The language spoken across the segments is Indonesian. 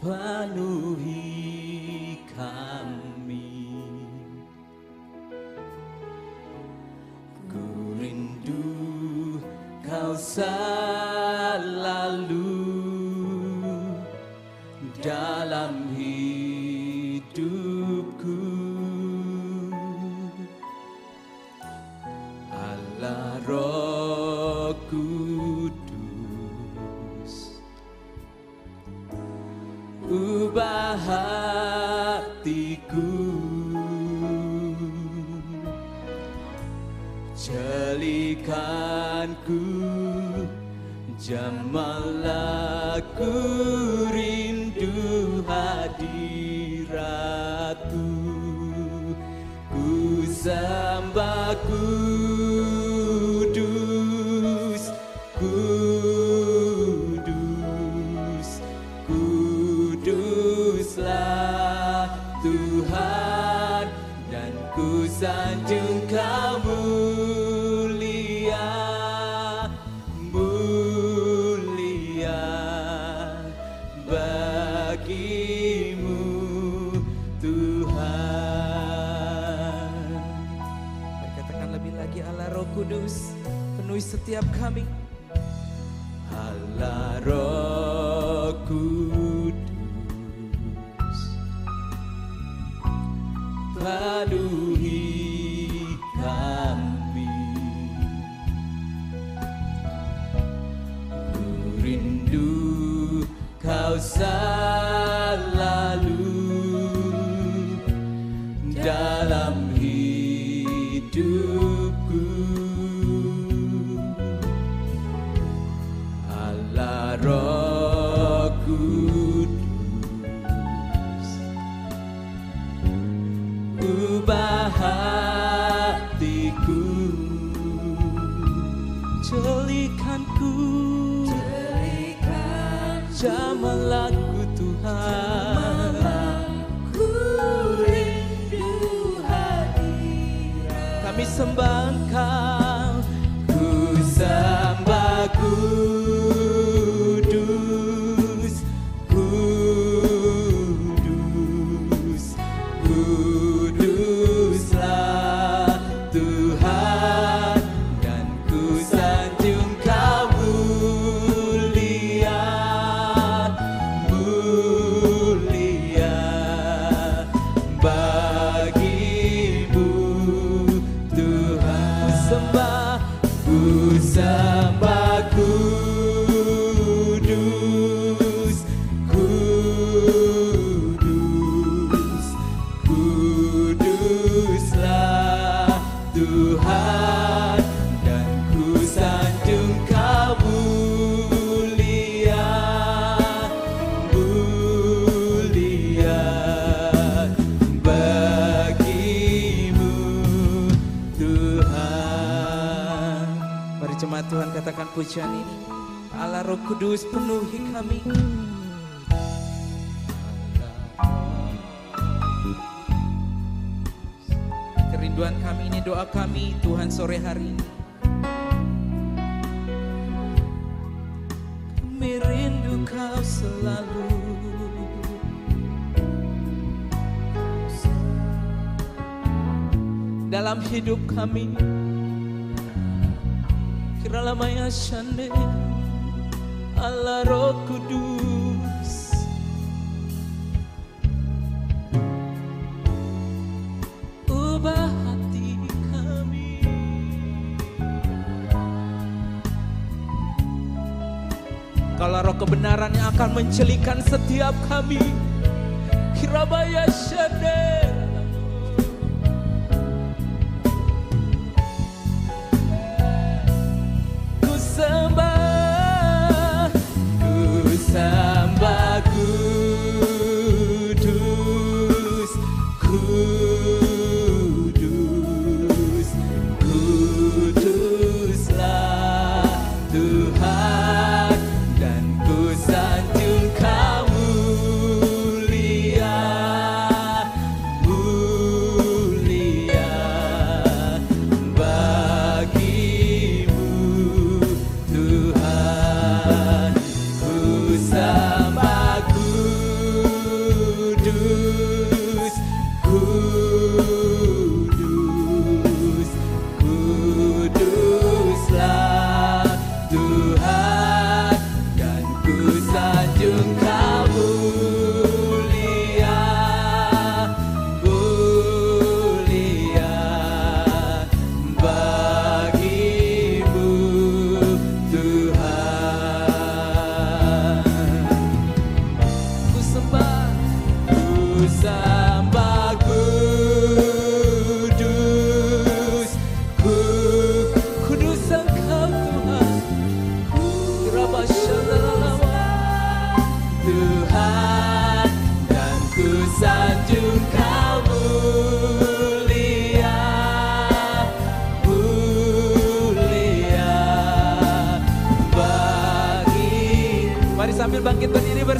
penuhi kami. Ku rindu Kau selalu dalam hidupku. Allah Roh Kudus, ubah hatiku, jalikanku, jamahlah ku rindu hadirat-Mu. Ku sembah kudus, kudus, kuduslah Tuhan, dan ku sanjung Kau mulia, mulia bagi-Mu Tuhan. Katakan lebih lagi, Allah Roh Kudus, penuhi setiap kami. Allah Roh Kudus, penuhi kami. Ku rindu Kau selalu dalam hidupku. Allah Roh Kudus, ubah hatiku, jalikanku, jamahlah ku Tuhan, Ku rindu hadirat. kami sembah Engkau. Ku sembah kudus, kudus, kuduslah Tuhan, dan ku sanjung Kau mulia, mulia bagi-Mu Tuhan. Ku sembah kudus, kudus, kuduslah Tuhan, dan ku sanjung Kau mulia, mulia bagi-Mu Tuhan. Mari jemaat Tuhan katakan pujian ini. Allah Roh Kudus, penuhi kami. Kerinduan kami ini, doa kami Tuhan sore hari ini. Kami rindu Kau selalu dalam hidup kami. Kiralah maya shande, Allah Roh Kudus, ubah hati kami. Kalau roh kebenaran yang akan mencelikan setiap kami. Kirabaya shande, ku sembah kudus, kudus, kuduslah Tuhan, dan ku sanjung Kau mulia,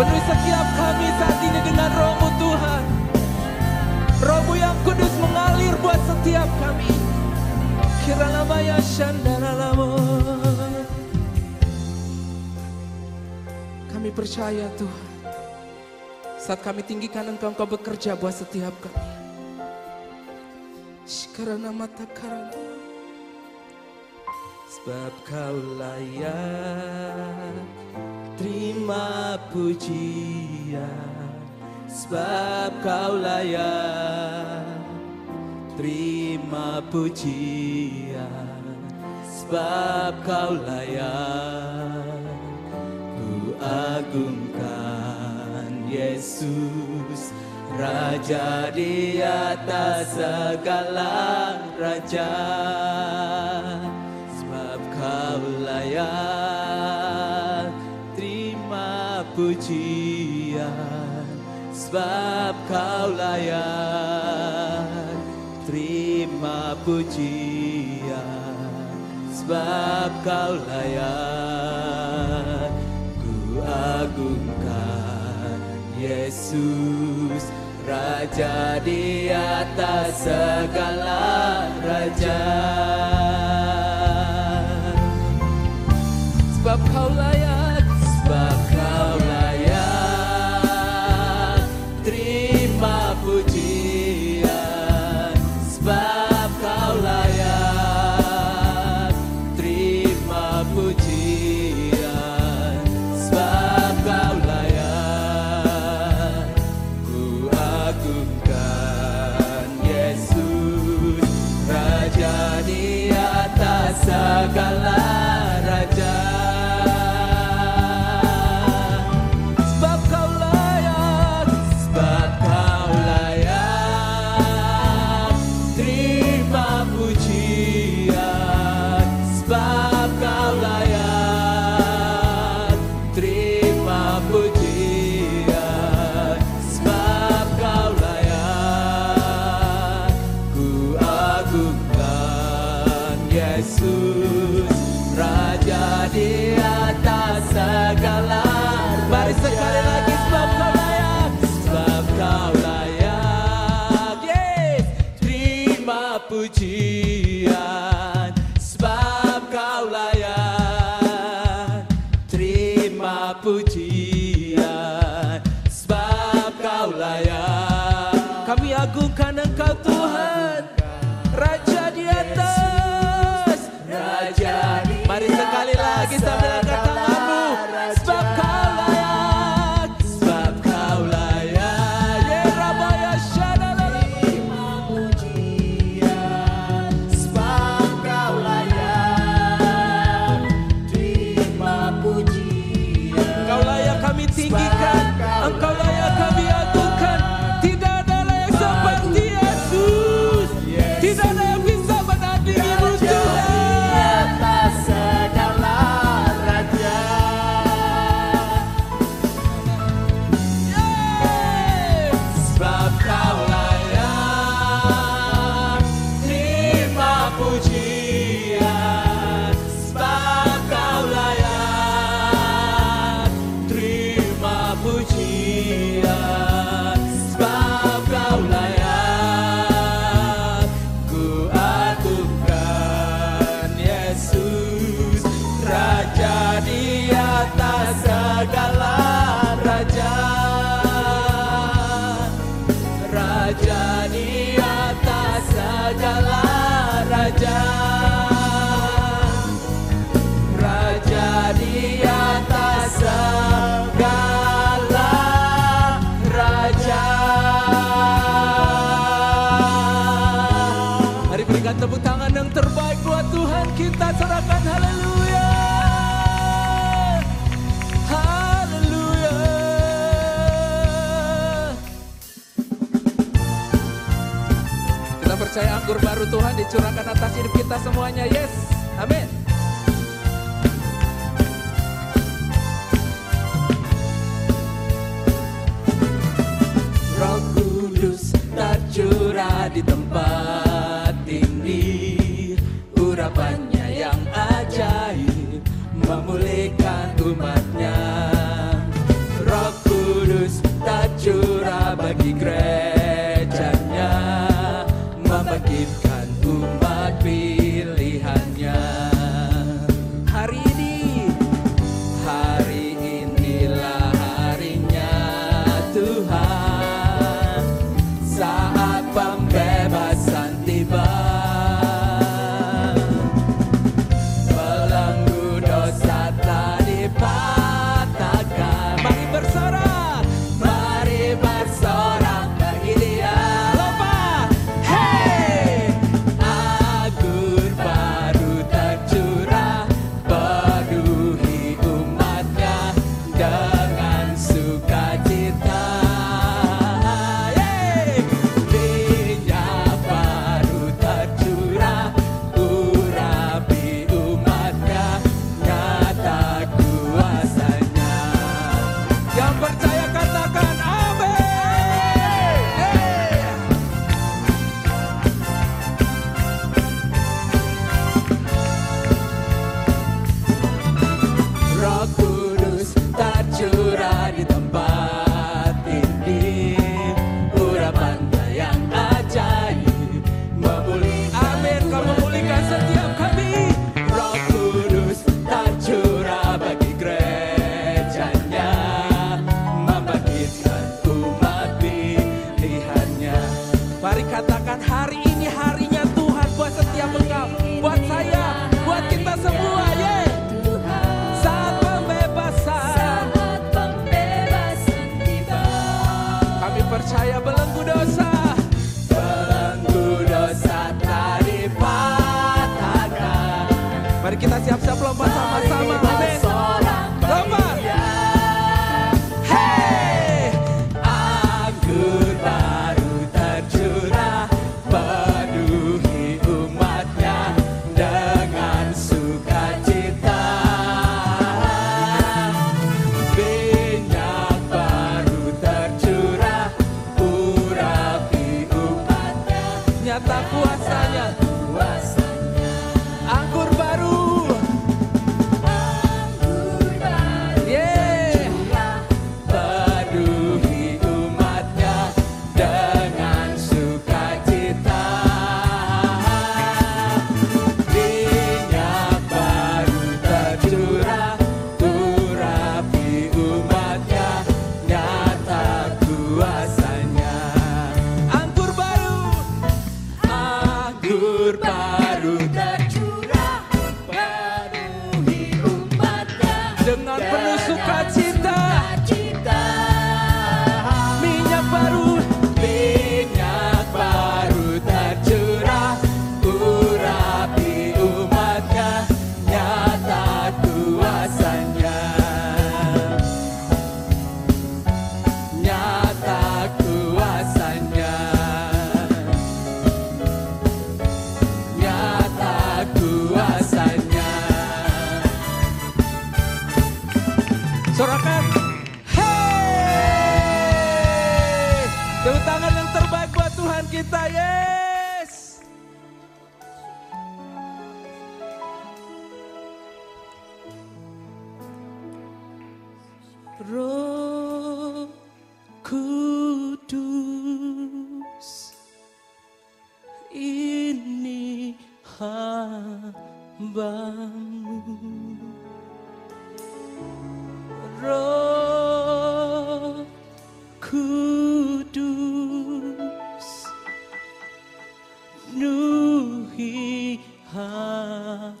Penuhi setiap kami saat ini dengan Roh-Mu Tuhan. Roh-Mu yang kudus mengalir buat setiap kami. Kiralamaya shandaralamo. Kami percaya Tuhan, saat kami tinggikan Engkau, Engkau bekerja buat setiap kami. Karena mata karena sebab kau layak terima pujian, sebab kau layak terima pujian, sebab kau layak. Ku agungkan Yesus, Raja di atas segala raja, sebab kau layak terima pujian, sebab kau layak terima pujian, sebab kau layak. Ku agungkan Yesus, Raja di atas segala raja, sebab kau layak, sebab kau layak terima pujian, sebab kau layak terima pujian, sebab kau layak. Ku agungkan Yesus, Raja di atas segala raja, sebab kau layak, sebab kau layak terima pujian, sebab kau layak terima pujian, sebab kau layak. Ku agungkan Yesus, Raja di atas segala. Mari sekali lagi, sebab kau layak, sebab kau layak, yes, terima pujian, sebab kau layak terima pujian, sebab kau layak. Kami agungkan Engkau Tuhan, Raja di atas, Raja di. Mari sekali lagi sambil angkat tanganmu, sebab kau layak, sebab kau layak. Ye Rabaya Shadalala, Sebab kau layak terima pujian. Engkau layak kami tinggikan, Engkau layak kami agungkan. Tidak ada layak seperti Yesus, tidak ada yang bisa menandingimu Tuhan. Atas segala raja, Sebab kau layak terima pujian, sebab kau layak terima pujian, sebab kau layak. Ku agungkan Yesus, Raja di atas segala raja, Raja di atas segala raja, Raja di atas segala raja. Mari berikan tepuk tangan yang terbaik buat Tuhan kita, serahkan haleluya. Haleluya. Kita percaya anggur baru Tuhan dicurahkan atas hidup kita semuanya. Yes, amin. Roh Kudus tercurah di tempat ini, urapannya yang ajaib memulihkan umatnya. Roh Kudus tercurah bagi gerejanya, membangkitkan umat pilihannya. Hari inilah harinya Tuhan, saat pembebasan tiba. dengan penuh sukacita. Sukacita. Minyak baru tercurah, urapi umatnya, nyata kuasanya, nyata kuasanya, nyata kuasanya. Sorakan, hey, tepuk tangan yang terbaik buat Tuhan kita, yes. Roh Kudus, ini hamba-Mu. Roh Kudus, penuhi hamba-Mu.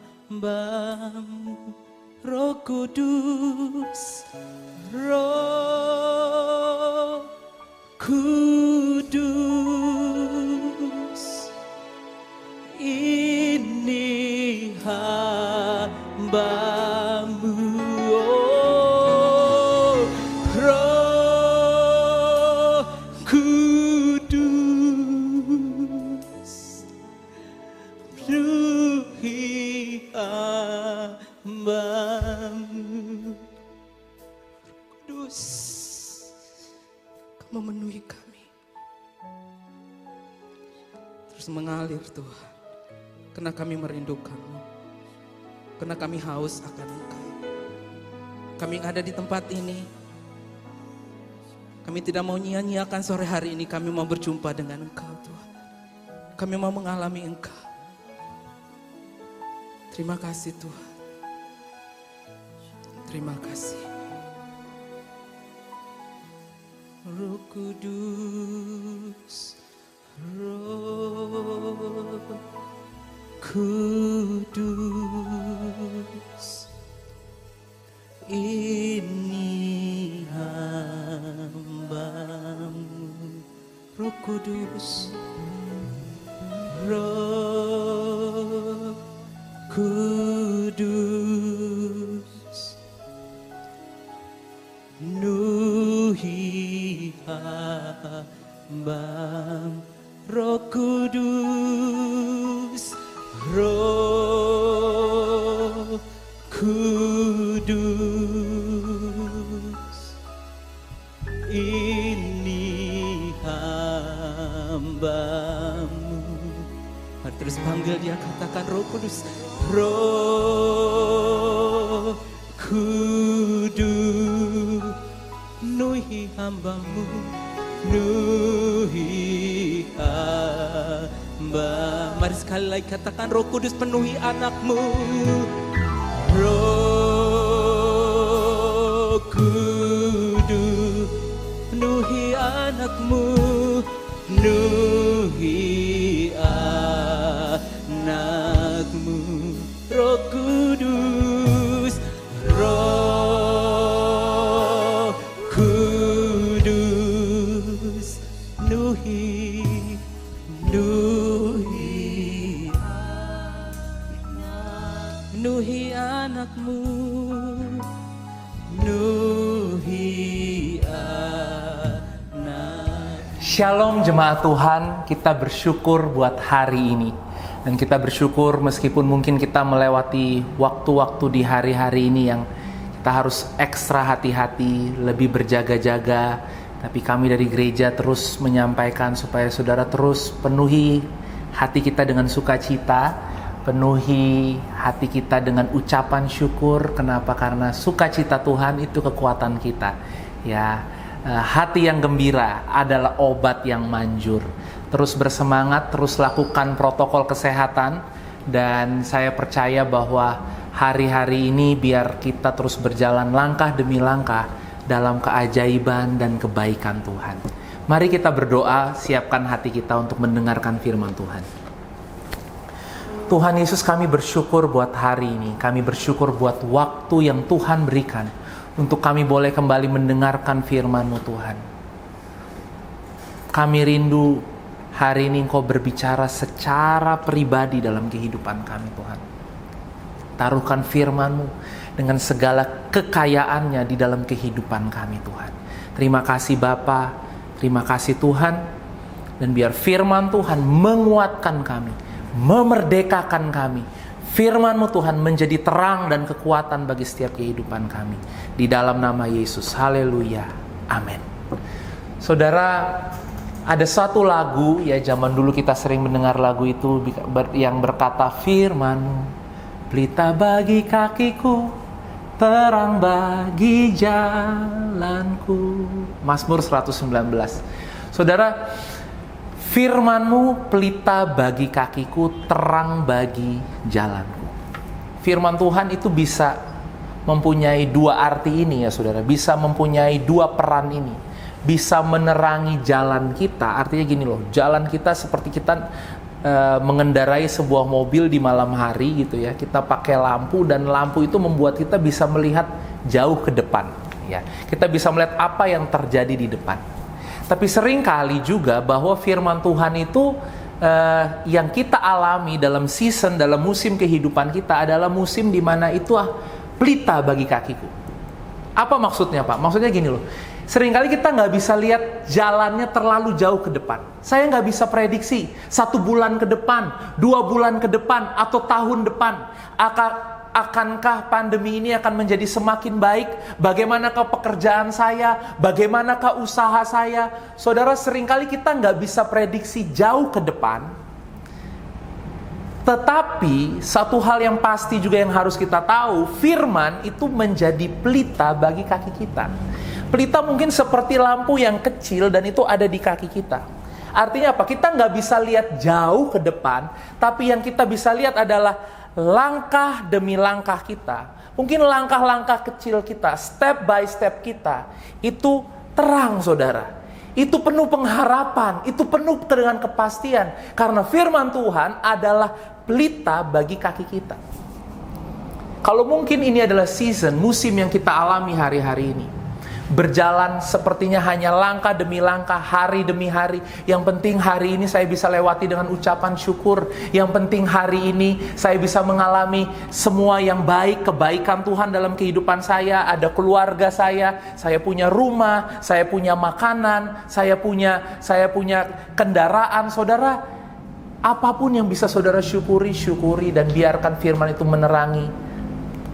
Roh Kudus, Roh Kudus, ini hamba-Mu. Oh, Roh Kudus, penuhi hamba-Mu. Kudus, Kau memenuhi kami, terus mengalir Tuhan, karena kami merindukan-Mu, karena kami haus akan Engkau. Kami yang ada di tempat ini, kami tidak mau nyia-nyiakan sore hari ini. Kami mau berjumpa dengan Engkau Tuhan, kami mau mengalami Engkau. Terima kasih Tuhan, terima kasih. Roh Kudus, Roh Kudus, ini hamba-Mu. Roh Kudus, Roh Kudus, penuhi hamba-Mu. Roh Kudus, Roh Kudus, ini hamba-Mu. Mari terus panggil dia, katakan Roh Kudus, Roh Kudus, penuhi hamba-Mu, penuhi hamba. Mari sekali lagi katakan Roh Kudus, penuhi anak-Mu. Roh Kudus, penuhi anak-Mu, penuhi anak-Mu. Roh Kudus, Roh Kudus, penuhi anak-Mu, penuhi anak. Shalom jemaat Tuhan, kita bersyukur buat hari ini. Dan kita bersyukur meskipun mungkin kita melewati waktu-waktu di hari-hari ini yang kita harus ekstra hati-hati, lebih berjaga-jaga. Tapi kami dari gereja terus menyampaikan supaya saudara terus penuhi hati kita dengan sukacita, penuhi hati kita dengan ucapan syukur. Kenapa? Karena sukacita Tuhan itu kekuatan kita. Ya, hati yang gembira adalah obat yang manjur. Terus bersemangat, terus lakukan protokol kesehatan, dan saya percaya bahwa hari-hari ini biar kita terus berjalan langkah demi langkah dalam keajaiban dan kebaikan Tuhan. Mari kita berdoa, siapkan hati kita untuk mendengarkan firman Tuhan. Tuhan Yesus, kami bersyukur buat hari ini. Kami bersyukur buat waktu yang Tuhan berikan untuk kami boleh kembali mendengarkan firman-Mu Tuhan. Kami rindu hari ini Engkau berbicara secara pribadi dalam kehidupan kami Tuhan. Taruhkan firman-Mu dengan segala kekayaannya di dalam kehidupan kami Tuhan. Terima kasih Bapa, terima kasih Tuhan. Dan biar firman Tuhan menguatkan kami, memerdekakan kami. Firman-Mu Tuhan menjadi terang dan kekuatan bagi setiap kehidupan kami. Di dalam nama Yesus, haleluya, amin. Saudara, ada satu lagu, ya zaman dulu kita sering mendengar lagu itu yang berkata, firman-Mu, pelita bagi kakiku, terang bagi jalanku. Mazmur 119. Saudara, firman-Mu pelita bagi kakiku, terang bagi jalanku. Firman Tuhan itu bisa mempunyai dua arti ini ya saudara. Bisa mempunyai dua peran ini. Bisa menerangi jalan kita. Artinya gini loh, jalan kita seperti kita mengendarai sebuah mobil di malam hari gitu ya. Kita pakai lampu dan lampu itu membuat kita bisa melihat jauh ke depan ya. Kita bisa melihat apa yang terjadi di depan. Tapi seringkali juga bahwa firman Tuhan itu yang kita alami dalam season, dalam musim kehidupan kita adalah musim di mana itu pelita bagi kakiku. Apa maksudnya Pak? Maksudnya gini loh, seringkali kita nggak bisa lihat jalannya terlalu jauh ke depan. Saya nggak bisa prediksi 1 bulan ke depan, 2 bulan ke depan, atau tahun depan. Akankah pandemi ini akan menjadi semakin baik? Bagaimanakah pekerjaan saya? Bagaimanakah usaha saya? Saudara, seringkali kita nggak bisa prediksi jauh ke depan. Tetapi satu hal yang pasti juga yang harus kita tahu, firman itu menjadi pelita bagi kaki kita. Pelita mungkin seperti lampu yang kecil dan itu ada di kaki kita. Artinya apa? Kita nggak bisa lihat jauh ke depan, tapi yang kita bisa lihat adalah langkah demi langkah kita. Mungkin langkah-langkah kecil kita, step by step kita, itu terang saudara. Itu penuh pengharapan, itu penuh dengan kepastian. Karena firman Tuhan adalah pelita bagi kaki kita. Kalau mungkin ini adalah season, musim yang kita alami hari-hari ini, berjalan sepertinya hanya langkah demi langkah, hari demi hari. Yang penting hari ini saya bisa lewati dengan ucapan syukur. Yang penting hari ini saya bisa mengalami semua yang baik, kebaikan Tuhan dalam kehidupan saya. Ada keluarga saya punya rumah, saya punya makanan, saya punya kendaraan. Saudara, apapun yang bisa saudara syukuri dan biarkan firman itu menerangi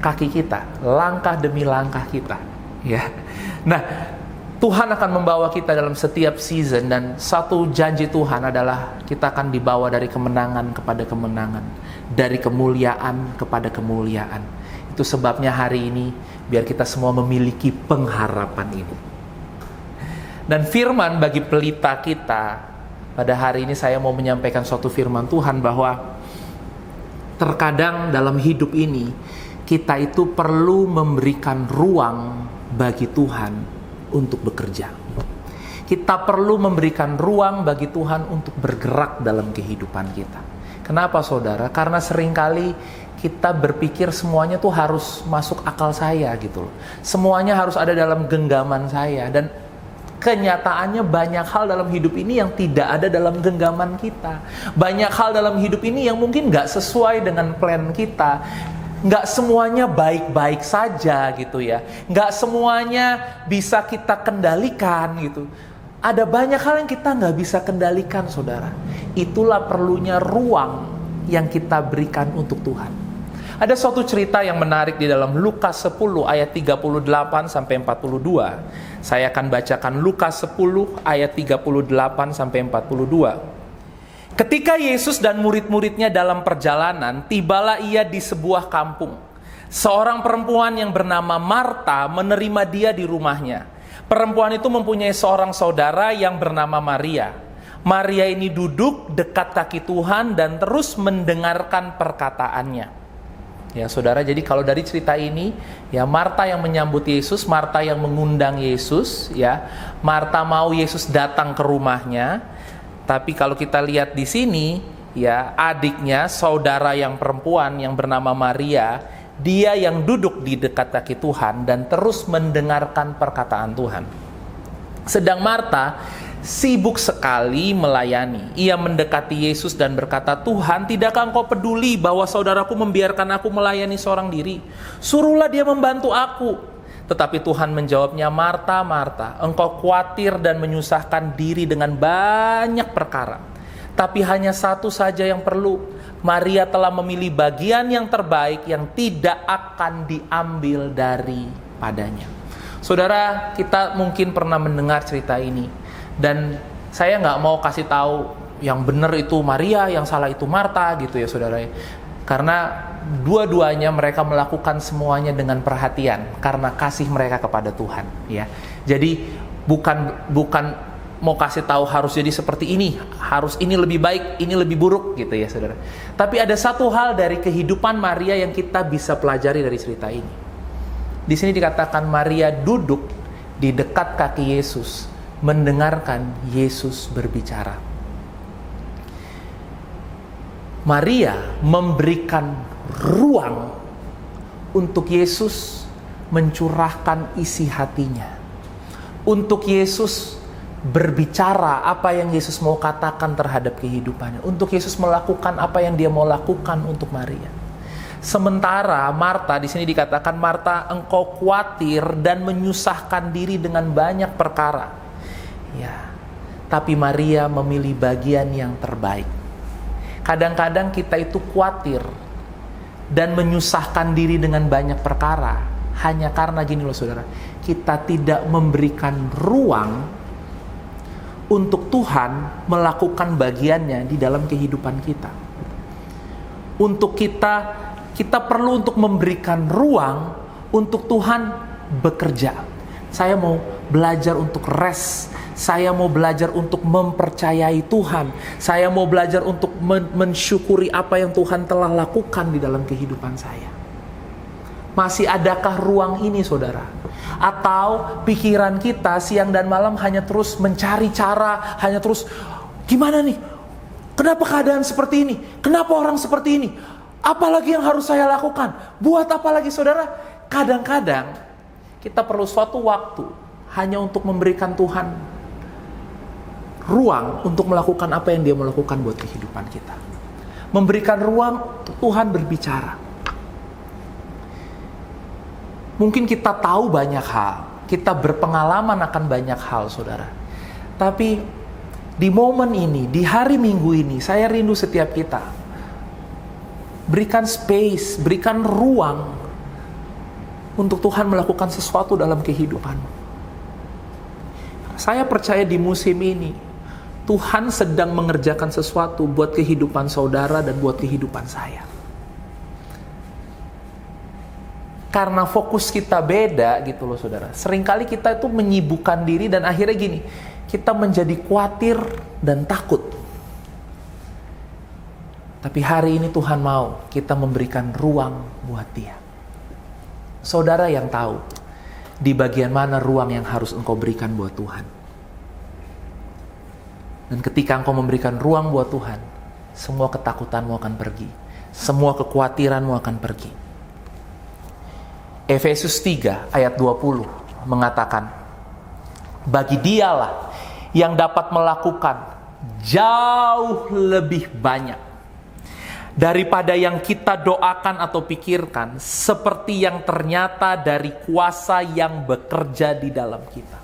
kaki kita, langkah demi langkah kita. Ya. Nah, Tuhan akan membawa kita dalam setiap season, dan satu janji Tuhan adalah kita akan dibawa dari kemenangan kepada kemenangan, dari kemuliaan kepada kemuliaan. Itu sebabnya hari ini biar kita semua memiliki pengharapan ini. Dan firman bagi pelita kita, pada hari ini saya mau menyampaikan suatu firman Tuhan bahwa terkadang dalam hidup ini kita itu perlu memberikan ruang bagi Tuhan untuk bekerja. Kita perlu memberikan ruang bagi Tuhan untuk bergerak dalam kehidupan kita. Kenapa saudara? Karena seringkali kita berpikir semuanya tuh harus masuk akal saya gitu loh. Semuanya harus ada dalam genggaman saya. Dan kenyataannya banyak hal dalam hidup ini yang tidak ada dalam genggaman kita. Banyak hal dalam hidup ini yang mungkin gak sesuai dengan plan kita. Nggak semuanya baik-baik saja gitu ya. Nggak semuanya bisa kita kendalikan gitu. Ada banyak hal yang kita nggak bisa kendalikan saudara. Itulah perlunya ruang yang kita berikan untuk Tuhan. Ada suatu cerita yang menarik di dalam Lukas 10 ayat 38 sampai 42. Saya akan bacakan Lukas 10 ayat 38 sampai 42. Ketika Yesus dan murid-muridnya dalam perjalanan, tibalah ia di sebuah kampung. Seorang perempuan yang bernama Marta menerima dia di rumahnya. Perempuan itu mempunyai seorang saudara yang bernama Maria. Maria ini duduk dekat kaki Tuhan dan terus mendengarkan perkataannya. Ya saudara, jadi kalau dari cerita ini, ya Marta yang menyambut Yesus, Marta yang mengundang Yesus, ya Marta mau Yesus datang ke rumahnya. Tapi kalau kita lihat di sini, ya, adiknya, saudara yang perempuan yang bernama Maria, dia yang duduk di dekat kaki Tuhan dan terus mendengarkan perkataan Tuhan. Sedang Marta sibuk sekali melayani. Ia mendekati Yesus dan berkata, "Tuhan, tidakkah Engkau peduli bahwa saudaraku membiarkan aku melayani seorang diri? Suruhlah dia membantu aku." Tetapi Tuhan menjawabnya, "Marta, Marta, engkau khawatir dan menyusahkan diri dengan banyak perkara. Tapi hanya satu saja yang perlu. Maria telah memilih bagian yang terbaik yang tidak akan diambil daripadanya." Saudara, kita mungkin pernah mendengar cerita ini. Dan saya nggak mau kasih tahu yang benar itu Maria, yang salah itu Marta gitu ya saudara. Karena dua-duanya mereka melakukan semuanya dengan perhatian karena kasih mereka kepada Tuhan ya. Jadi bukan mau kasih tahu harus jadi seperti ini, harus ini lebih baik, ini lebih buruk gitu ya saudara. Tapi ada satu hal dari kehidupan Maria yang kita bisa pelajari dari cerita ini. Di sini dikatakan Maria duduk di dekat kaki Yesus, mendengarkan Yesus berbicara. Maria memberikan ruang untuk Yesus mencurahkan isi hatinya. Untuk Yesus berbicara apa yang Yesus mau katakan terhadap kehidupannya. Untuk Yesus melakukan apa yang dia mau lakukan untuk Maria. Sementara Marta, di sini dikatakan, "Marta, engkau khawatir dan menyusahkan diri dengan banyak perkara." Ya, tapi Maria memilih bagian yang terbaik. Kadang-kadang kita itu khawatir dan menyusahkan diri dengan banyak perkara hanya karena gini loh saudara, kita tidak memberikan ruang untuk Tuhan melakukan bagiannya di dalam kehidupan kita. Untuk kita perlu untuk memberikan ruang untuk Tuhan bekerja. Saya mau belajar untuk rest. Saya mau belajar untuk mempercayai Tuhan. Saya mau belajar untuk mensyukuri apa yang Tuhan telah lakukan di dalam kehidupan saya. Masih adakah ruang ini saudara? Atau pikiran kita siang dan malam hanya terus mencari cara, hanya terus gimana nih? Kenapa keadaan seperti ini? Kenapa orang seperti ini? Apalagi yang harus saya lakukan? Buat apa lagi saudara? Kadang-kadang kita perlu suatu waktu hanya untuk memberikan Tuhan ruang untuk melakukan apa yang dia melakukan buat kehidupan kita. Memberikan ruang untuk Tuhan berbicara. Mungkin kita tahu banyak hal, kita berpengalaman akan banyak hal saudara. Tapi di momen ini, di hari Minggu ini, saya rindu setiap kita. Berikan space, berikan ruang untuk Tuhan melakukan sesuatu dalam kehidupanmu. Saya percaya di musim ini Tuhan sedang mengerjakan sesuatu buat kehidupan saudara dan buat kehidupan saya. Karena fokus kita beda gitu loh saudara. Seringkali kita itu menyibukkan diri dan akhirnya gini, kita menjadi khawatir dan takut. Tapi hari ini Tuhan mau kita memberikan ruang buat dia. Saudara yang tahu di bagian mana ruang yang harus engkau berikan buat Tuhan. Dan ketika engkau memberikan ruang buat Tuhan, semua ketakutanmu akan pergi. Semua kekhawatiranmu akan pergi. Efesus 3 ayat 20 mengatakan, "Bagi dialah yang dapat melakukan jauh lebih banyak daripada yang kita doakan atau pikirkan, seperti yang ternyata dari kuasa yang bekerja di dalam kita."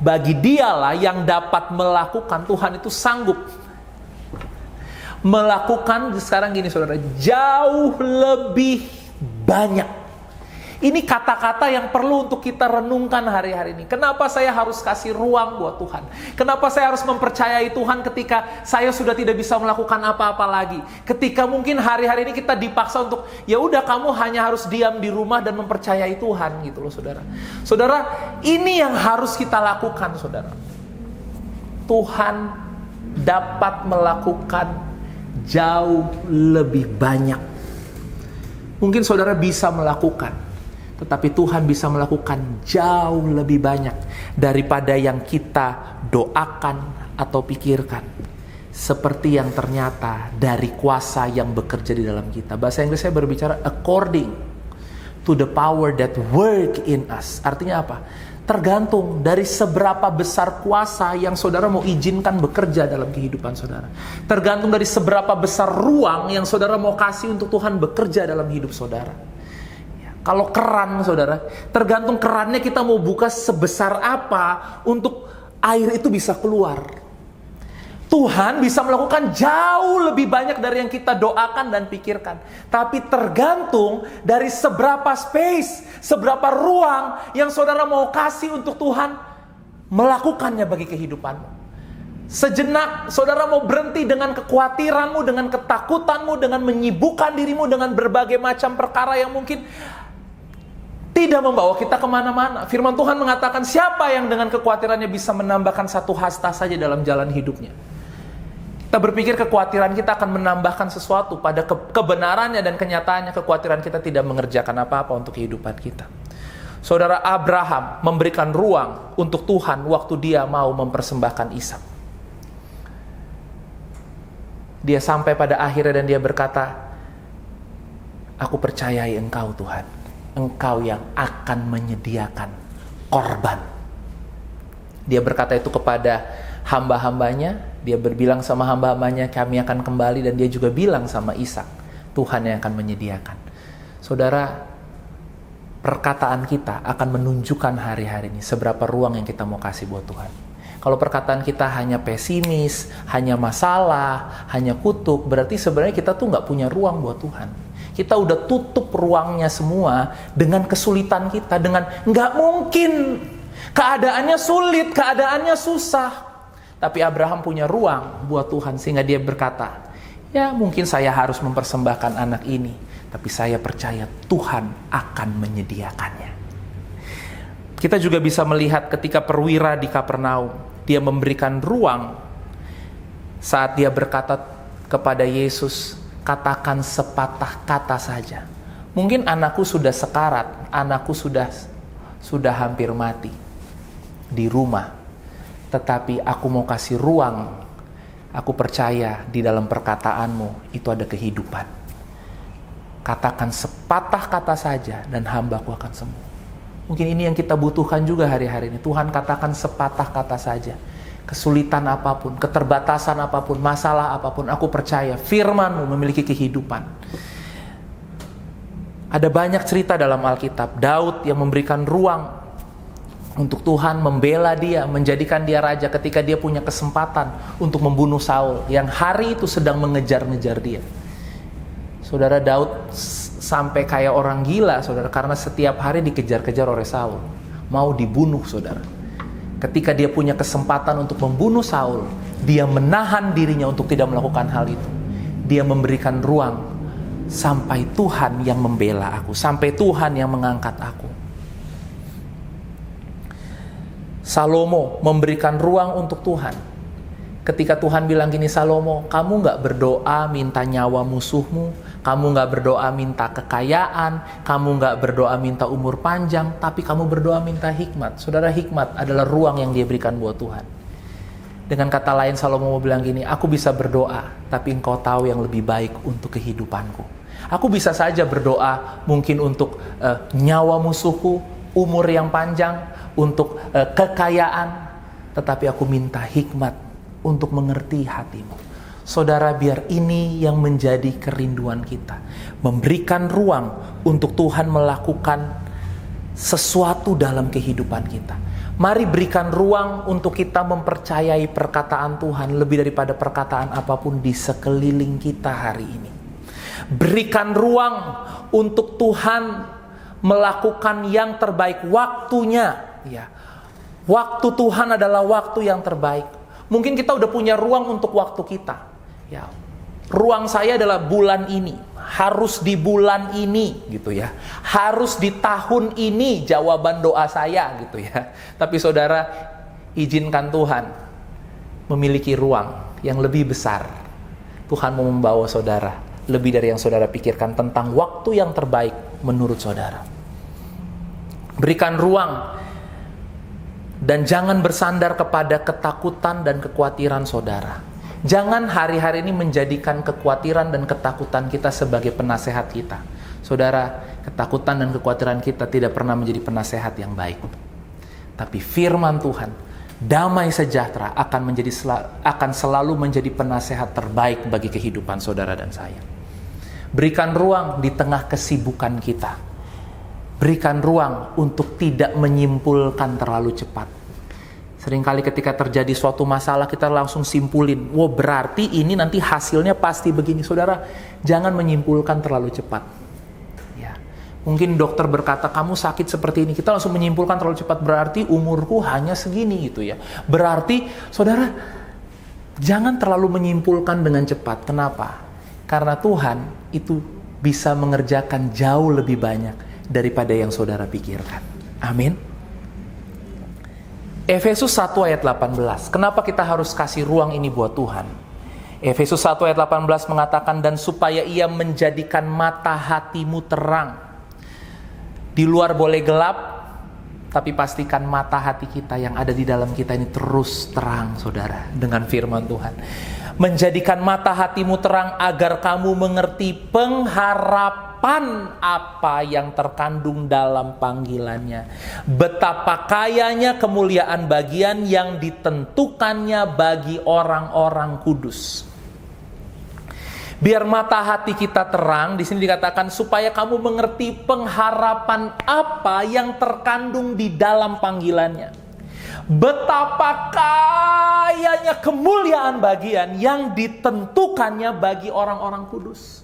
Bagi dialah yang dapat melakukan, Tuhan itu sanggup melakukan sekarang gini saudara, jauh lebih banyak. Ini kata-kata yang perlu untuk kita renungkan hari-hari ini. Kenapa saya harus kasih ruang buat Tuhan? Kenapa saya harus mempercayai Tuhan ketika saya sudah tidak bisa melakukan apa-apa lagi? Ketika mungkin hari-hari ini kita dipaksa untuk, ya udah kamu hanya harus diam di rumah dan mempercayai Tuhan gitu loh saudara. Saudara, ini yang harus kita lakukan saudara. Tuhan dapat melakukan jauh lebih banyak. Mungkin saudara bisa melakukan, tetapi Tuhan bisa melakukan jauh lebih banyak daripada yang kita doakan atau pikirkan. seperti yang ternyata dari kuasa yang bekerja di dalam kita. Bahasa Inggris saya berbicara according to the power that work in us. Artinya apa? Tergantung dari seberapa besar kuasa yang saudara mau izinkan bekerja dalam kehidupan saudara. Tergantung dari seberapa besar ruang yang saudara mau kasih untuk Tuhan bekerja dalam hidup saudara. Ya, kalau keran saudara, tergantung kerannya kita mau buka sebesar apa untuk air itu bisa keluar. Tuhan bisa melakukan jauh lebih banyak dari yang kita doakan dan pikirkan. Tapi tergantung dari seberapa space, seberapa ruang yang saudara mau kasih untuk Tuhan melakukannya bagi kehidupanmu. Sejenak saudara mau berhenti dengan kekhawatiranmu, dengan ketakutanmu, dengan menyibukkan dirimu dengan berbagai macam perkara yang mungkin tidak membawa kita kemana-mana. Firman Tuhan mengatakan siapa yang dengan kekhawatirannya bisa menambahkan satu hasta saja dalam jalan hidupnya. Kita berpikir kekhawatiran kita akan menambahkan sesuatu, pada kebenarannya dan kenyataannya kekhawatiran kita tidak mengerjakan apa-apa untuk kehidupan kita. Saudara, Abraham memberikan ruang untuk Tuhan waktu dia mau mempersembahkan Ishak. Dia sampai pada akhirnya dan dia berkata, aku percayai Engkau Tuhan, Engkau yang akan menyediakan korban. Dia berkata itu kepada hamba-hambanya. Dia berbilang sama hamba-hambanya, kami akan kembali. Dan dia juga bilang sama Ishak, Tuhan yang akan menyediakan. Saudara, perkataan kita akan menunjukkan hari-hari ini seberapa ruang yang kita mau kasih buat Tuhan. Kalau perkataan kita hanya pesimis, hanya masalah, hanya kutuk, berarti sebenarnya kita tuh nggak punya ruang buat Tuhan. Kita udah tutup ruangnya semua dengan kesulitan kita, dengan nggak mungkin, keadaannya sulit, keadaannya susah. Tapi Abraham punya ruang buat Tuhan sehingga dia berkata, ya mungkin saya harus mempersembahkan anak ini, tapi saya percaya Tuhan akan menyediakannya. Kita juga bisa melihat ketika perwira di Kapernaum, dia memberikan ruang saat dia berkata kepada Yesus, katakan sepatah kata saja. Mungkin anakku sudah sekarat, anakku sudah hampir mati di rumah. Tetapi aku mau kasih ruang. Aku percaya di dalam perkataanmu itu ada kehidupan. Katakan sepatah kata saja dan hambaku akan sembuh. Mungkin ini yang kita butuhkan juga hari-hari ini. Tuhan, katakan sepatah kata saja. Kesulitan apapun, keterbatasan apapun, masalah apapun, aku percaya firman-Mu memiliki kehidupan. Ada banyak cerita dalam Alkitab. Daud yang memberikan ruang untuk Tuhan membela dia, menjadikan dia raja ketika dia punya kesempatan untuk membunuh Saul yang hari itu sedang mengejar-ngejar dia. Saudara, Daud sampai kayak orang gila, saudara, karena setiap hari dikejar-kejar oleh Saul, mau dibunuh, saudara. Ketika dia punya kesempatan untuk membunuh Saul, dia menahan dirinya untuk tidak melakukan hal itu. Dia memberikan ruang, sampai Tuhan yang membela aku, sampai Tuhan yang mengangkat aku. Salomo memberikan ruang untuk Tuhan. Ketika Tuhan bilang gini, Salomo, kamu gak berdoa minta nyawa musuhmu, kamu gak berdoa minta kekayaan, kamu gak berdoa minta umur panjang, tapi kamu berdoa minta hikmat. Saudara, hikmat adalah ruang yang dia berikan buat Tuhan. Dengan kata lain, Salomo mau bilang gini, aku bisa berdoa, tapi engkau tahu yang lebih baik untuk kehidupanku. Aku bisa saja berdoa mungkin untuk nyawa musuhku, umur yang panjang, untuk kekayaan, tetapi aku minta hikmat untuk mengerti hatimu. Saudara, biar ini yang menjadi kerinduan kita, memberikan ruang untuk Tuhan melakukan sesuatu dalam kehidupan kita. Mari berikan ruang untuk kita mempercayai perkataan Tuhan lebih daripada perkataan apapun di sekeliling kita hari ini. Berikan ruang untuk Tuhan melakukan yang terbaik waktunya. Ya, waktu Tuhan adalah waktu yang terbaik. Mungkin kita udah punya ruang untuk waktu kita. Ya, ruang saya adalah bulan ini, harus di bulan ini, gitu ya. Harus di tahun ini jawaban doa saya, gitu ya. Tapi saudara, izinkan Tuhan memiliki ruang yang lebih besar. Tuhan mau membawa saudara lebih dari yang saudara pikirkan tentang waktu yang terbaik menurut saudara. Berikan ruang. Dan jangan bersandar kepada ketakutan dan kekhawatiran saudara. Jangan hari-hari ini menjadikan kekhawatiran dan ketakutan kita sebagai penasehat kita. Saudara, ketakutan dan kekhawatiran kita tidak pernah menjadi penasehat yang baik. Tapi firman Tuhan, damai sejahtera akan selalu menjadi penasehat terbaik bagi kehidupan saudara dan saya. Berikan ruang di tengah kesibukan kita. Berikan ruang untuk tidak menyimpulkan terlalu cepat. Seringkali ketika terjadi suatu masalah kita langsung simpulin, wah berarti ini nanti hasilnya pasti begini. Saudara, jangan menyimpulkan terlalu cepat. Ya. Mungkin dokter berkata kamu sakit seperti ini, kita langsung menyimpulkan terlalu cepat, berarti umurku hanya segini gitu ya. Berarti saudara, jangan terlalu menyimpulkan dengan cepat. Kenapa? Karena Tuhan itu bisa mengerjakan jauh lebih banyak daripada yang saudara pikirkan. Amin. Efesus 1 ayat 18. Kenapa kita harus kasih ruang ini buat Tuhan? Efesus 1 ayat 18 mengatakan, dan supaya ia menjadikan mata hatimu terang. Di luar boleh gelap, tapi pastikan mata hati kita yang ada di dalam kita ini terus terang, saudara, dengan firman Tuhan. Menjadikan mata hatimu terang agar kamu mengerti pengharapan apa yang terkandung dalam panggilannya. Betapa kayanya kemuliaan bagian yang ditentukannya bagi orang-orang kudus. Biar mata hati kita terang, di sini dikatakan supaya kamu mengerti pengharapan apa yang terkandung di dalam panggilannya. Betapa kayanya kemuliaan bagian yang ditentukannya bagi orang-orang kudus.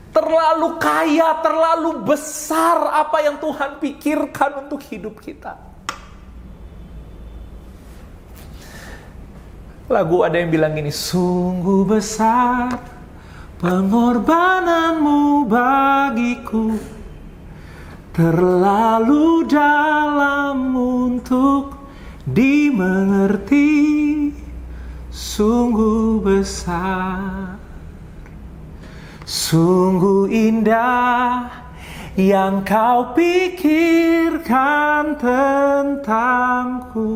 Terlalu kaya, terlalu besar apa yang Tuhan pikirkan untuk hidup kita. Lagu ada yang bilang gini, sungguh besar pengorbananmu bagiku, terlalu dalam untuk dimengerti, sungguh besar, sungguh indah yang kau pikirkan tentangku,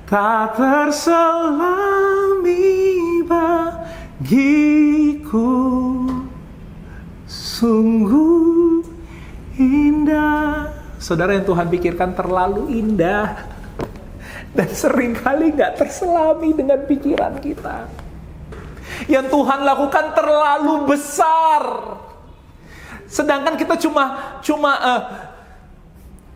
tak terselami bagiku, sungguh indah. Saudara, yang Tuhan pikirkan terlalu indah dan seringkali gak terselami dengan pikiran kita. Yang Tuhan lakukan terlalu besar, sedangkan kita cuma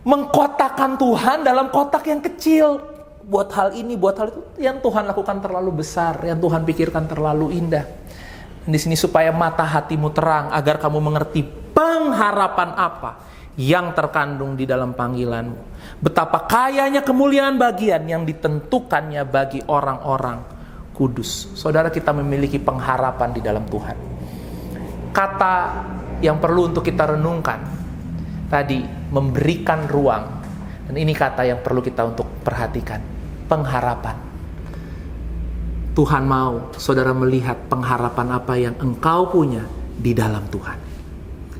mengkotakkan Tuhan dalam kotak yang kecil. Buat hal ini, buat hal itu. Yang Tuhan lakukan terlalu besar, yang Tuhan pikirkan terlalu indah. Dan di sini supaya mata hatimu terang agar kamu mengerti pengharapan apa yang terkandung di dalam panggilanmu. Betapa kayanya kemuliaan bagian yang ditentukannya bagi orang-orang kudus. Saudara, kita memiliki pengharapan di dalam Tuhan. Kata yang perlu untuk kita renungkan tadi, memberikan ruang. Dan ini kata yang perlu kita untuk perhatikan. Pengharapan. Tuhan mau saudara melihat pengharapan apa yang engkau punya di dalam Tuhan.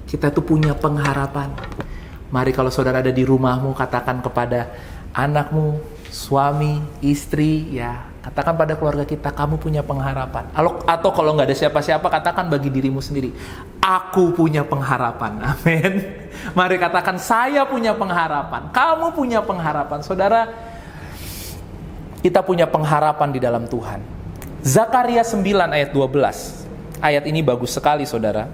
Kita tuh punya pengharapan. Mari kalau saudara ada di rumahmu, katakan kepada anakmu, suami, istri, ya, katakan pada keluarga kita, kamu punya pengharapan. Atau kalau nggak ada siapa-siapa, katakan bagi dirimu sendiri, aku punya pengharapan. Amin. Mari katakan, saya punya pengharapan. Kamu punya pengharapan. Saudara, kita punya pengharapan di dalam Tuhan. Zakaria 9 ayat 12. Ayat ini bagus sekali, saudara.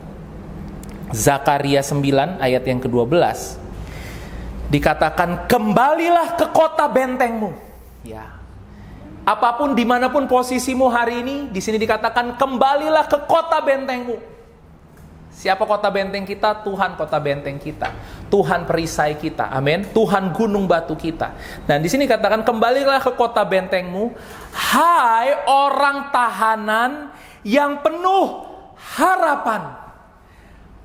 Zakaria 9 ayat yang ke-12. Dikatakan, kembalilah ke kota bentengmu. Ya. Apapun dimanapun posisimu hari ini, di sini dikatakan kembalilah ke kota bentengmu. Siapa kota benteng kita? Tuhan kota benteng kita. Tuhan perisai kita. Amin. Tuhan gunung batu kita. Dan di sini katakan kembalilah ke kota bentengmu, hai orang tahanan yang penuh harapan.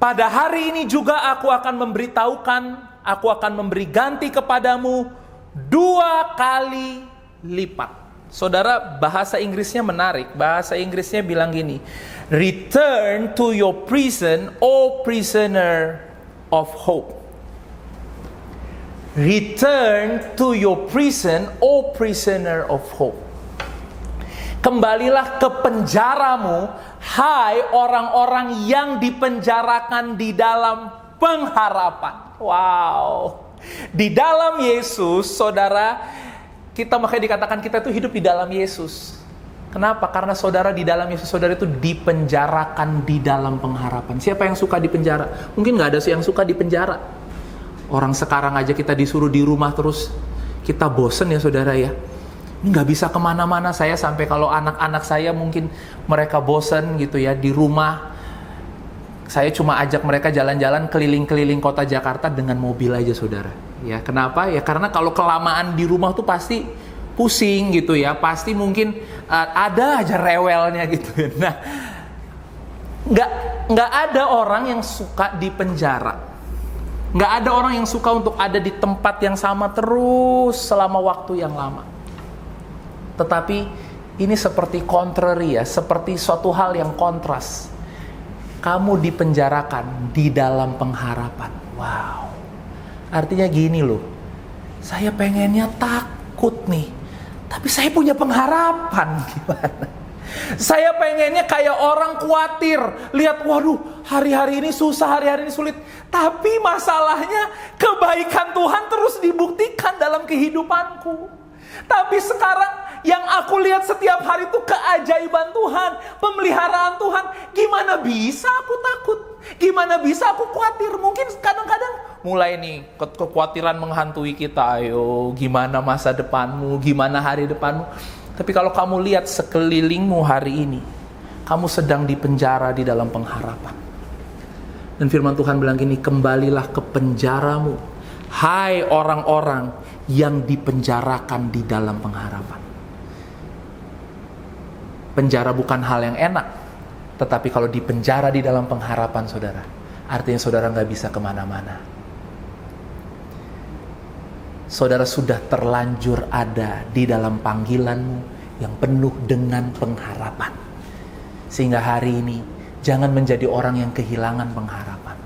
Pada hari ini juga aku akan memberitahukan, aku akan memberi ganti kepadamu 2 kali lipat. Saudara, bahasa Inggrisnya menarik. Bahasa Inggrisnya bilang gini, return to your prison, O prisoner of hope. Return to your prison, O prisoner of hope. Kembalilah ke penjaramu, hai orang-orang yang dipenjarakan di dalam pengharapan. Wow. Di dalam Yesus, saudara, kita makanya dikatakan kita itu hidup di dalam Yesus. Kenapa? Karena saudara di dalam Yesus, saudara itu dipenjarakan di dalam pengharapan. Siapa yang suka dipenjara? Mungkin gak ada sih yang suka dipenjara. Orang sekarang aja kita disuruh di rumah terus, kita bosen ya saudara ya. Ini gak bisa kemana-mana. Saya sampai kalau anak-anak saya mungkin mereka bosen gitu ya di rumah, saya cuma ajak mereka jalan-jalan keliling-keliling kota Jakarta dengan mobil aja saudara. Ya kenapa? Ya karena kalau kelamaan di rumah tuh pasti pusing gitu ya. Pasti mungkin ada aja rewelnya gitu. Nah, nggak ada orang yang suka di penjara. Nggak ada orang yang suka untuk ada di tempat yang sama terus selama waktu yang lama. Tetapi ini seperti contrary ya, seperti suatu hal yang kontras. Kamu dipenjarakan di dalam pengharapan. Wow. Artinya gini loh. Saya pengennya takut nih, tapi saya punya pengharapan. Gimana? Saya pengennya kayak orang khawatir. Lihat, waduh, hari-hari ini susah, hari-hari ini sulit. Tapi masalahnya kebaikan Tuhan terus dibuktikan dalam kehidupanku. Tapi sekarang yang aku lihat setiap hari itu keajaiban Tuhan, pemeliharaan Tuhan. Gimana bisa aku takut? Gimana bisa aku khawatir? Mungkin kadang-kadang mulai nih kekhawatiran menghantui kita. Ayo, gimana masa depanmu? Gimana hari depanmu? Tapi kalau kamu lihat sekelilingmu hari ini, kamu sedang dipenjara di dalam pengharapan. Dan firman Tuhan bilang gini, kembalilah ke penjaramu, hai orang-orang yang dipenjarakan di dalam pengharapan. Penjara bukan hal yang enak, tetapi kalau dipenjara di dalam pengharapan saudara, artinya saudara gak bisa kemana-mana. Saudara sudah terlanjur ada di dalam panggilanmu yang penuh dengan pengharapan. Sehingga hari ini jangan menjadi orang yang kehilangan pengharapan.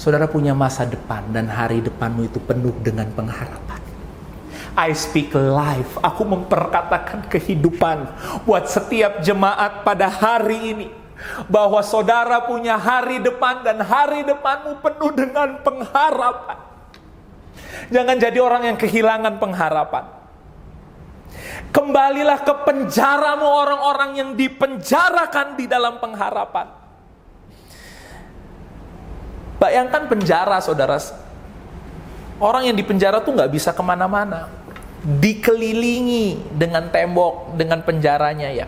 Saudara punya masa depan dan hari depanmu itu penuh dengan pengharapan. I speak life. Aku memperkatakan kehidupan buat setiap jemaat pada hari ini. Bahwa saudara punya hari depan dan hari depanmu penuh dengan pengharapan. Jangan jadi orang yang kehilangan pengharapan. Kembalilah ke penjaramu orang-orang yang dipenjarakan di dalam pengharapan. Bayangkan penjara saudara. Orang yang dipenjara tuh gak bisa kemana-mana. Dikelilingi dengan tembok, dengan penjaranya ya.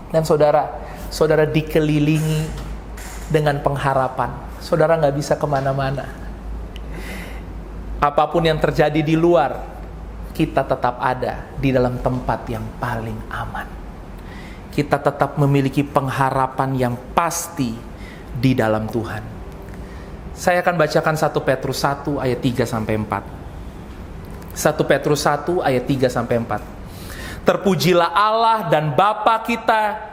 Dan saudara dikelilingi dengan pengharapan. Saudara gak bisa kemana-mana. Apapun yang terjadi di luar, kita tetap ada di dalam tempat yang paling aman. Kita tetap memiliki pengharapan yang pasti di dalam Tuhan. Saya akan bacakan 1 Petrus 1 ayat 3-4. 1 Petrus 1 ayat 3-4. Terpujilah Allah dan Bapa kita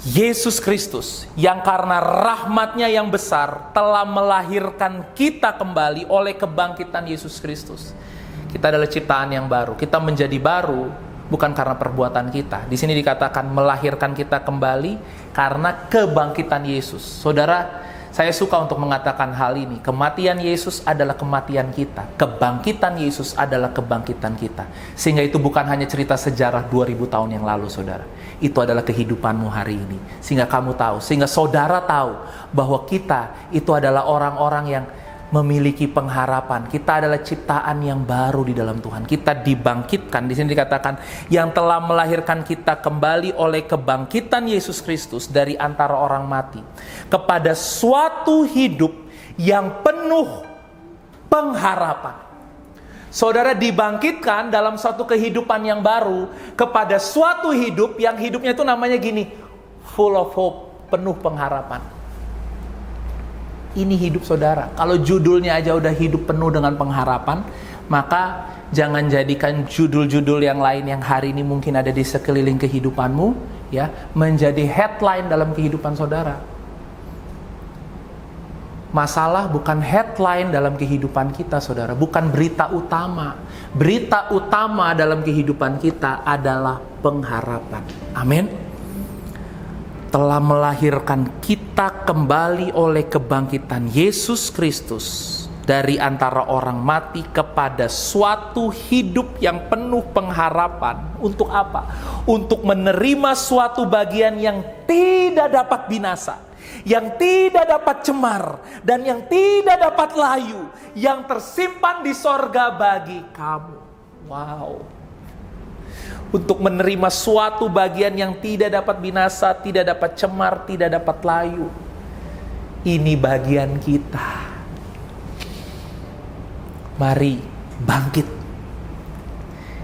Yesus Kristus, yang karena rahmat-Nya yang besar telah melahirkan kita kembali oleh kebangkitan Yesus Kristus. Kita adalah ciptaan yang baru. Kita menjadi baru bukan karena perbuatan kita. Di sini dikatakan melahirkan kita kembali karena kebangkitan Yesus. Saudara, saya suka untuk mengatakan hal ini. Kematian Yesus adalah kematian kita. Kebangkitan Yesus adalah kebangkitan kita. Sehingga itu bukan hanya cerita sejarah 2000 tahun yang lalu, saudara. Itu adalah kehidupanmu hari ini. Sehingga kamu tahu, sehingga saudara tahu bahwa kita itu adalah orang-orang yang memiliki pengharapan. Kita adalah ciptaan yang baru di dalam Tuhan. Kita dibangkitkan. Di sini dikatakan yang telah melahirkan kita kembali oleh kebangkitan Yesus Kristus dari antara orang mati kepada suatu hidup yang penuh pengharapan. Saudara dibangkitkan dalam suatu kehidupan yang baru kepada suatu hidup yang hidupnya itu namanya gini, full of hope, penuh pengharapan. Ini hidup saudara. Kalau judulnya aja udah hidup penuh dengan pengharapan, maka jangan jadikan judul-judul yang lain yang hari ini mungkin ada di sekeliling kehidupanmu ya menjadi headline dalam kehidupan saudara. Masalah bukan headline dalam kehidupan kita, saudara. Bukan berita utama. Berita utama dalam kehidupan kita adalah pengharapan. Amin. Telah melahirkan kita kembali oleh kebangkitan Yesus Kristus dari antara orang mati kepada suatu hidup yang penuh pengharapan. Untuk apa? Untuk menerima suatu bagian yang tidak dapat binasa, yang tidak dapat cemar, dan yang tidak dapat layu, yang tersimpan di sorga bagi kamu. Wow. Untuk menerima suatu bagian yang tidak dapat binasa, tidak dapat cemar, tidak dapat layu. Ini bagian kita. Mari bangkit.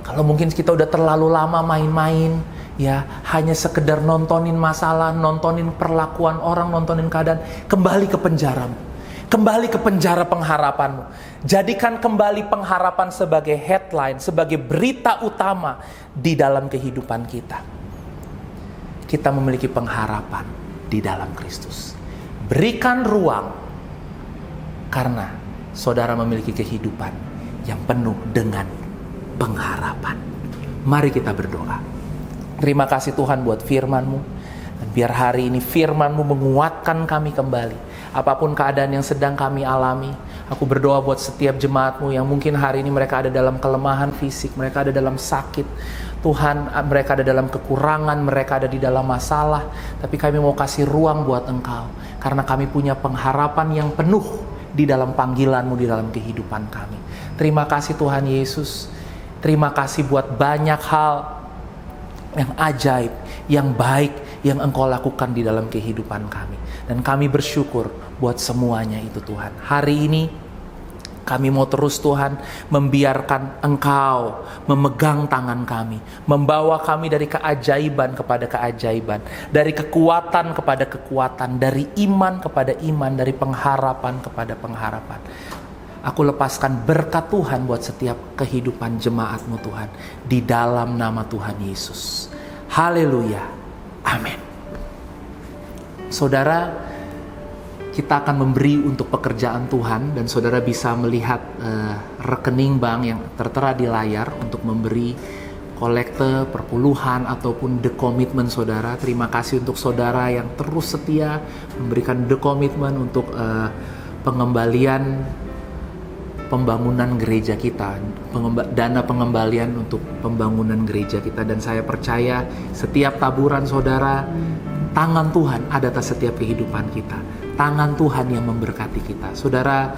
Kalau mungkin kita udah terlalu lama main-main, ya hanya sekedar nontonin masalah, nontonin perlakuan orang, nontonin keadaan, kembali ke penjaramu. Kembali ke penjara pengharapanmu. Jadikan kembali pengharapan sebagai headline, sebagai berita utama di dalam kehidupan kita. Kita memiliki pengharapan di dalam Kristus. Berikan ruang, karena saudara memiliki kehidupan yang penuh dengan pengharapan. Mari kita berdoa. Terima kasih Tuhan buat firman-Mu. Dan biar hari ini firman-Mu menguatkan kami kembali. Apapun keadaan yang sedang kami alami, aku berdoa buat setiap jemaat-Mu yang mungkin hari ini mereka ada dalam kelemahan fisik, mereka ada dalam sakit. Tuhan, mereka ada dalam kekurangan, mereka ada di dalam masalah. Tapi kami mau kasih ruang buat Engkau. Karena kami punya pengharapan yang penuh di dalam panggilan-Mu, di dalam kehidupan kami. Terima kasih Tuhan Yesus. Terima kasih buat banyak hal yang ajaib, yang baik, yang Engkau lakukan di dalam kehidupan kami. Dan kami bersyukur buat semuanya itu Tuhan. Hari ini kami mau terus Tuhan membiarkan Engkau memegang tangan kami, membawa kami dari keajaiban kepada keajaiban, dari kekuatan kepada kekuatan, dari iman kepada iman, dari pengharapan kepada pengharapan. Aku lepaskan berkat Tuhan buat setiap kehidupan jemaat-Mu Tuhan, di dalam nama Tuhan Yesus. Haleluya. Amin. Saudara, kita akan memberi untuk pekerjaan Tuhan, dan saudara bisa melihat rekening bank yang tertera di layar untuk memberi kolekte, perpuluhan, ataupun the commitment saudara. Terima kasih untuk saudara yang terus setia memberikan the commitment untuk pengembalian pembangunan gereja kita, dana pengembalian untuk pembangunan gereja kita. Dan saya percaya setiap taburan saudara, tangan Tuhan ada atas setiap kehidupan kita. Tangan Tuhan yang memberkati kita. Saudara,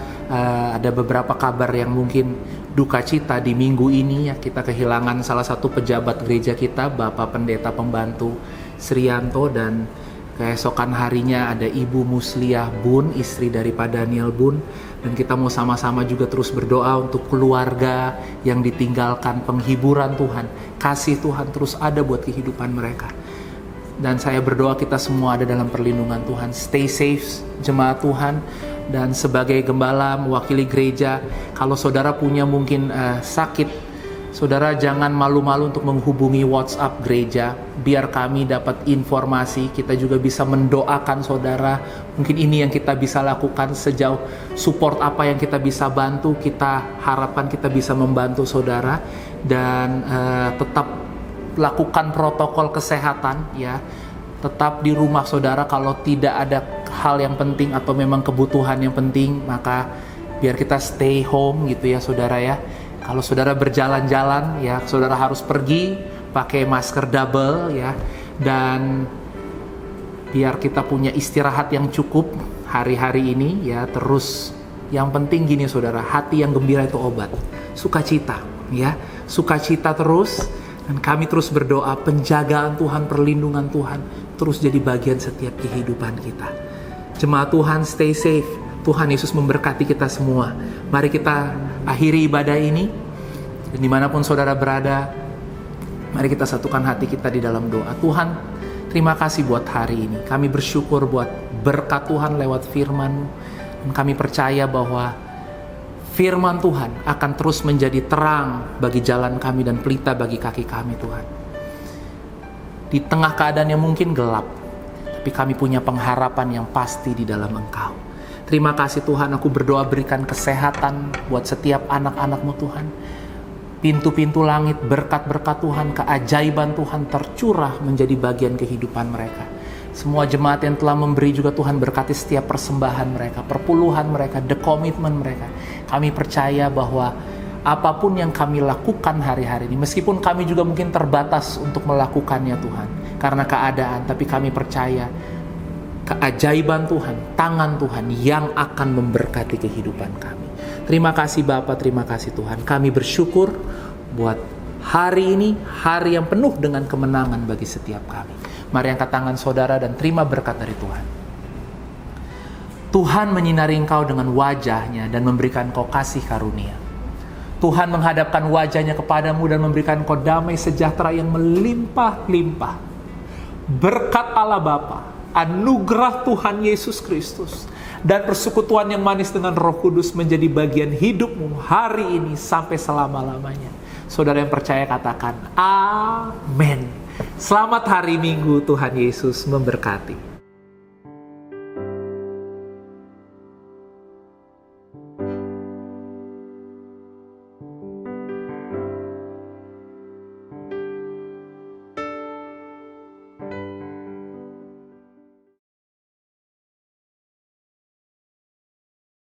ada beberapa kabar yang mungkin duka cita di minggu ini ya. Kita kehilangan salah satu pejabat gereja kita, Bapak Pendeta Pembantu Srianto, dan keesokan harinya ada Ibu Musliah Bun, istri daripada Daniel Bun. Dan kita mau sama-sama juga terus berdoa untuk keluarga yang ditinggalkan, penghiburan Tuhan, kasih Tuhan terus ada buat kehidupan mereka. Dan saya berdoa kita semua ada dalam perlindungan Tuhan. Stay safe jemaat Tuhan. Dan sebagai gembala mewakili gereja, kalau saudara punya mungkin sakit, saudara jangan malu-malu untuk menghubungi WhatsApp gereja. Biar kami dapat informasi, kita juga bisa mendoakan saudara. Mungkin ini yang kita bisa lakukan sejauh support apa yang kita bisa bantu. Kita harapkan kita bisa membantu saudara. Dan tetap lakukan protokol kesehatan ya. Tetap di rumah saudara. Kalau tidak ada hal yang penting atau memang kebutuhan yang penting, maka biar kita stay home gitu ya saudara ya. Kalau saudara berjalan-jalan ya, saudara harus pergi pakai masker double ya. Dan biar kita punya istirahat yang cukup hari-hari ini ya. Terus yang penting gini saudara, hati yang gembira itu obat. Sukacita ya. Sukacita terus. Dan kami terus berdoa penjagaan Tuhan, perlindungan Tuhan terus jadi bagian setiap kehidupan kita. Jemaat Tuhan, stay safe. Tuhan Yesus memberkati kita semua. Mari kita akhiri ibadah ini. Dan dimanapun saudara berada, mari kita satukan hati kita di dalam doa. Tuhan, terima kasih buat hari ini. Kami bersyukur buat berkat Tuhan lewat firman-Mu. Dan kami percaya bahwa firman Tuhan akan terus menjadi terang bagi jalan kami dan pelita bagi kaki kami Tuhan. Di tengah keadaan yang mungkin gelap, tapi kami punya pengharapan yang pasti di dalam Engkau. Terima kasih Tuhan, aku berdoa berikan kesehatan buat setiap anak-anak-Mu Tuhan. Pintu-pintu langit, berkat-berkat Tuhan, keajaiban Tuhan tercurah menjadi bagian kehidupan mereka. Semua jemaat yang telah memberi juga Tuhan berkati setiap persembahan mereka, perpuluhan mereka, the commitment mereka. Kami percaya bahwa apapun yang kami lakukan hari-hari ini, meskipun kami juga mungkin terbatas untuk melakukannya Tuhan, karena keadaan, tapi kami percaya keajaiban Tuhan, tangan Tuhan yang akan memberkati kehidupan kami. Terima kasih Bapa, terima kasih Tuhan. Kami bersyukur buat hari ini, hari yang penuh dengan kemenangan bagi setiap kami. Mari angkat tangan saudara dan terima berkat dari Tuhan. Tuhan menyinari engkau dengan wajahnya dan memberikan kau kasih karunia. Tuhan menghadapkan wajahnya kepadamu dan memberikan kau damai sejahtera yang melimpah-limpah. Berkat Allah Bapa, anugerah Tuhan Yesus Kristus, dan persekutuan yang manis dengan Roh Kudus menjadi bagian hidupmu hari ini sampai selama-lamanya. Saudara yang percaya katakan amin. Selamat hari Minggu, Tuhan Yesus memberkati.